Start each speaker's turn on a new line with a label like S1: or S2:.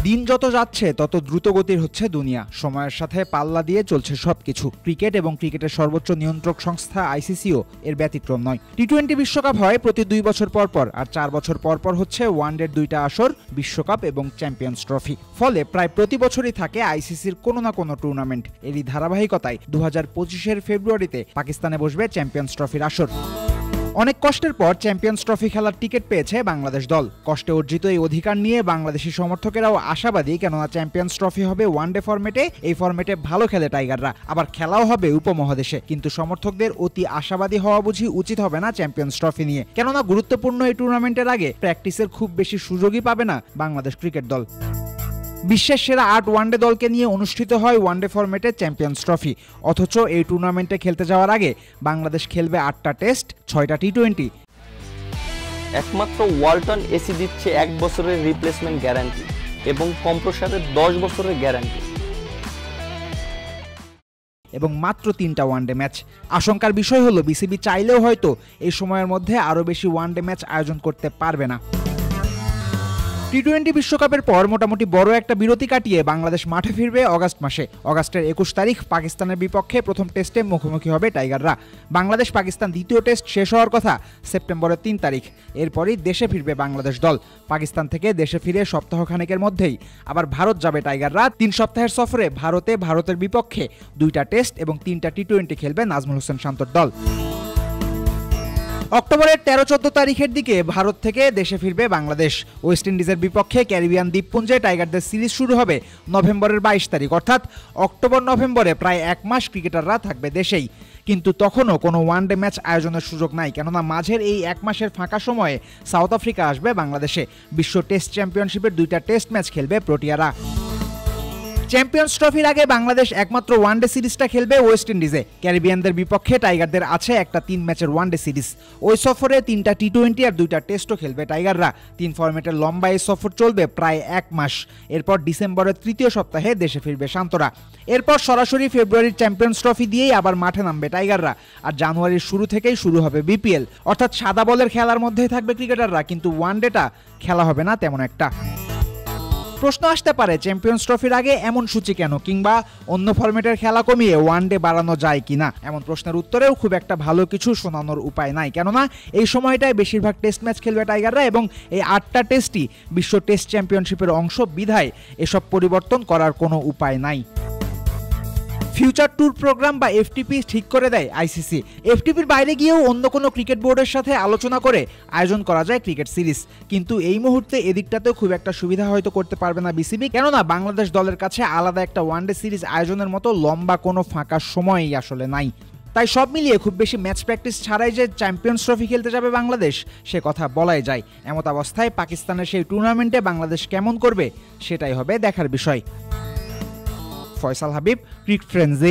S1: দিন যত যাচ্ছে তত দ্রুতগতির হচ্ছে দুনিয়া। সময়ের সাথে পাল্লা দিয়ে চলছে সবকিছু। ক্রিকেট এবং ক্রিকেটের সর্বোচ্চ নিয়ন্ত্রক সংস্থা আইসিসিও এর ব্যতিক্রম নয়। টি-20 বিশ্বকাপ হয় প্রতি 2 বছর পর পর, আর 4 বছর পর পর হচ্ছে ওয়ানডের 2টা আসর, বিশ্বকাপ এবং চ্যাম্পিয়ন্স ট্রফি। ফলে প্রায় প্রতি বছরই থাকে আইসিসির কোনো না কোনো টুর্নামেন্ট। এরই ধারাবাহিকতায় 2025-এর ফেব্রুয়ারিতে পাকিস্তানে বসবে চ্যাম্পিয়ন্স ট্রফির আসর। অনেক কষ্টের পর চ্যাম্পিয়ন্স ট্রফি খেলার টিকিট পেয়েছে বাংলাদেশ দল। কষ্টে অর্জিত এই অধিকার নিয়ে বাংলাদেশি সমর্থকেরাও আশাবাদী, কেননা চ্যাম্পিয়ন্স ট্রফি হবে ওয়ানডে ফরম্যাটে। এই ফরম্যাটে ভালো খেলে টাইগাররা, আবার খেলাও হবে উপমহাদেশে। কিন্তু সমর্থকদের অতি আশাবাদী হওয়া বুঝি উচিত হবে না চ্যাম্পিয়ন্স ট্রফি নিয়ে, কেননা গুরুত্বপূর্ণ এই টুর্নামেন্টের আগে প্র্যাকটিসের খুব বেশি সুযোগই পাবে না বাংলাদেশ ক্রিকেট দল। বিশ্বের সেরা 8 ওয়ানডে দলকে নিয়ে অনুষ্ঠিত হয় ওয়ানডে ফরম্যাটে চ্যাম্পিয়ন্স ট্রফি। অথচ এই টুর্নামেন্টে খেলতে যাওয়ার আগে বাংলাদেশ খেলবে 8টা টেস্ট, 6টা টি-20।
S2: একমাত্র ওয়ালটন এসি দিচ্ছে 1 বছরের রিপ্লেসমেন্ট গ্যারান্টি এবং কম্প্রেসারের 10 বছরের গ্যারান্টি
S1: এবং মাত্র 3টা ওয়ানডে ম্যাচ। আশঙ্কার বিষয় হলো বিসিবি চাইলেও হয়তো এই সময়ের মধ্যে আরও বেশি ওয়ানডে ম্যাচ আয়োজন করতে পারবে না। টি-20 বিশ্বকাপের পর মোটামুটি বড় একটা বিরতি কাটিয়ে বাংলাদেশ মাঠে ফিরবে অগাস্ট মাসে। অগাস্টের 21 তারিখ পাকিস্তানের বিপক্ষে প্রথম টেস্টে মুখোমুখি হবে টাইগাররা। বাংলাদেশ পাকিস্তান দ্বিতীয় টেস্ট শেষ হওয়ার কথা সেপ্টেম্বরের 3 তারিখ। এরপরই দেশে ফিরবে বাংলাদেশ দল। পাকিস্তান থেকে দেশে ফিরে সপ্তাহখানেকের মধ্যেই আবার ভারত যাবে টাইগাররা। 3 সপ্তাহের সফরে ভারতের বিপক্ষে 2টা টেস্ট এবং 3টা টি-20 খেলবে নাজমুল হোসেন শান্তর দল। অক্টোবরের 13-14 তারিখের দিকে ভারত থেকে দেশে ফিরবে বাংলাদেশ। ওয়েস্ট ইন্ডিজের বিপক্ষে ক্যারিবিয়ান দ্বীপপুঞ্জে টাইগারদের সিরিজ শুরু হবে নভেম্বরের 22 তারিখ, অর্থাৎ অক্টোবর-নভেম্বরে প্রায় 1 মাস ক্রিকেটাররা থাকবে দেশেই। কিন্তু তখনও কোনো ওয়ানডে ম্যাচ আয়োজনের সুযোগ নাই, কেননা মাঝের এই 1 মাসের ফাঁকা সময়ে সাউথ আফ্রিকা আসবে বাংলাদেশে। বিশ্ব টেস্ট চ্যাম্পিয়নশিপের 2টা টেস্ট ম্যাচ খেলবে প্রোটিয়ারা। চ্যাম্পিয়ন্স ট্রফির আগে বাংলাদেশ একমাত্র ওয়ানডে সিরিজটা খেলবে ওয়েস্ট ইন্ডিজে। ক্যারিবিয়ানদের বিপক্ষে টাইগারদের আছে একটা 3 ম্যাচের ওয়ানডে সিরিজ। ওই সফরে 3টা টি-20 আর 2টা টেস্টও খেলবে টাইগাররা। 3 ফরম্যাটের লম্বা এই সফর চলবে প্রায় 1 মাস। এরপর ডিসেম্বরের 3য় সপ্তাহে দেশে ফিরবে শান্তরা। এরপর সরাসরি ফেব্রুয়ারির চ্যাম্পিয়ন্স ট্রফি দিয়েই আবার মাঠে নামবে টাইগাররা। আর জানুয়ারির শুরু থেকেই শুরু হবে বিপিএল, অর্থাৎ সাদা বলের খেলার মধ্যেই থাকবে ক্রিকেটাররা, কিন্তু ওয়ানডেটা খেলা হবে না তেমন একটা। প্রশ্ন আসতে পারে চ্যাম্পিয়ন্স ট্রফির আগে এমন সূচি কেন, কিংবা অন্য ফরম্যাটের খেলা কমিয়ে ওয়ানডে বাড়ানো যায় কিনা। এমন প্রশ্নের উত্তরেও খুব একটা ভালো কিছু শোনানোর উপায় নাই, কেননা এই সময়টায় বেশিরভাগ টেস্ট ম্যাচ খেলবে টাইগাররা এবং এই 8টা টেস্টই বিশ্ব টেস্ট চ্যাম্পিয়নশিপের অংশ বিধায় এসব পরিবর্তন করার কোনো উপায় নাই। ফিউচার ট্যুর প্রোগ্রাম বা এফটিপি ঠিক করে দেয় আইসিসি। এফটিপির বাইরে গিয়েও অন্য কোনো ক্রিকেট বোর্ডের সাথে আলোচনা করে আয়োজন করা যায় ক্রিকেট সিরিজ, কিন্তু এই মুহূর্তে এদিকটাতেও খুব একটা সুবিধা হয়তো করতে পারবে না বিসিবি, কেননা বাংলাদেশ দলের কাছে আলাদা একটা ওয়ানডে সিরিজ আয়োজনের মতো লম্বা কোনো ফাঁকা সময়ই আসলে নাই। তাই সব মিলিয়ে খুব বেশি ম্যাচ প্র্যাকটিস ছাড়াই যে চ্যাম্পিয়ন্স ট্রফি খেলতে যাবে বাংলাদেশ, সে কথা বলাই যায়। এমত অবস্থায় পাকিস্তানের সেই টুর্নামেন্টে বাংলাদেশ কেমন করবে সেটাই হবে দেখার বিষয়। Faisal Habib, cricket friends.